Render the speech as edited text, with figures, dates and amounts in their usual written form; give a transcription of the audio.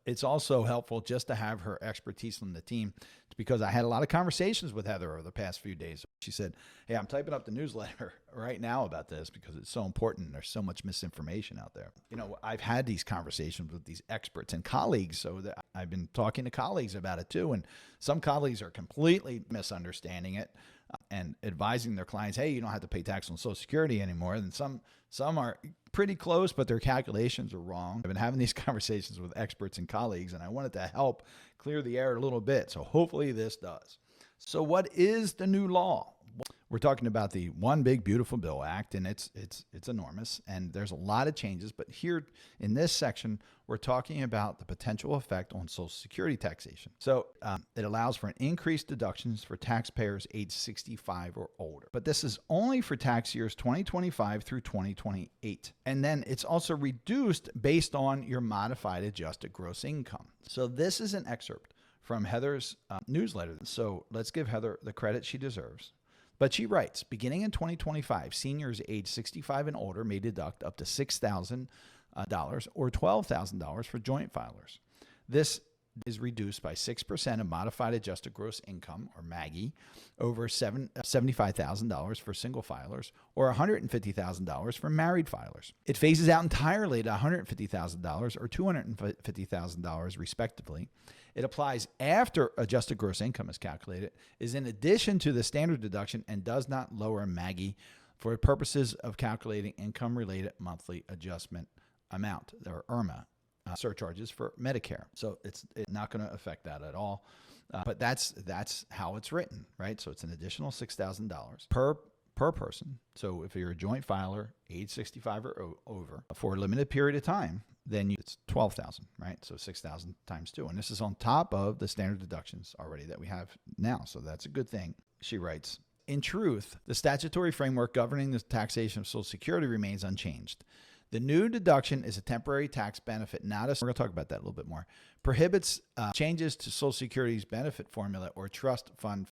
It's also helpful just to have her expertise on the team, because I had a lot of conversations with Heather over the past few days. She said, hey, I'm typing up the newsletter right now about this because it's so important. There's so much misinformation out there. I've had these conversations with these experts and colleagues, so that I've been talking to colleagues about it too. And some colleagues are completely misunderstanding it and advising their clients, hey, you don't have to pay tax on Social Security anymore. And some are pretty close, but their calculations are wrong. I've been having these conversations with experts and colleagues, and I wanted to help clear the air a little bit. So hopefully this does. So what is the new law? We're talking about the One Big Beautiful Bill Act, and it's enormous, and there's a lot of changes. But here in this section, we're talking about the potential effect on Social Security taxation. So it allows for an increased deductions for taxpayers age 65 or older. But this is only for tax years 2025 through 2028. And then it's also reduced based on your modified adjusted gross income. So this is an excerpt from Heather's newsletter. So let's give Heather the credit she deserves. But she writes, beginning in 2025, seniors age 65 and older may deduct up to $6,000 or $12,000 for joint filers. This is reduced by 6% of modified adjusted gross income, or MAGI, over $75,000 for single filers, or $150,000 for married filers. It phases out entirely to $150,000 or $250,000 respectively. It applies after adjusted gross income is calculated, is in addition to the standard deduction, and does not lower MAGI for purposes of calculating income-related monthly adjustment amount, or IRMA. Surcharges for Medicare. So it's not going to affect that at all. But that's how it's written, right? So it's an additional $6,000 per person. So if you're a joint filer, age 65 or over, for a limited period of time, then it's $12,000, right? So 6,000 times 2. And this is on top of the standard deductions already that we have now. So that's a good thing. She writes, in truth, the statutory framework governing the taxation of Social Security remains unchanged. The new deduction is a temporary tax benefit, not a, we're going to talk about that a little bit more, prohibits changes to Social Security's benefit formula or trust fund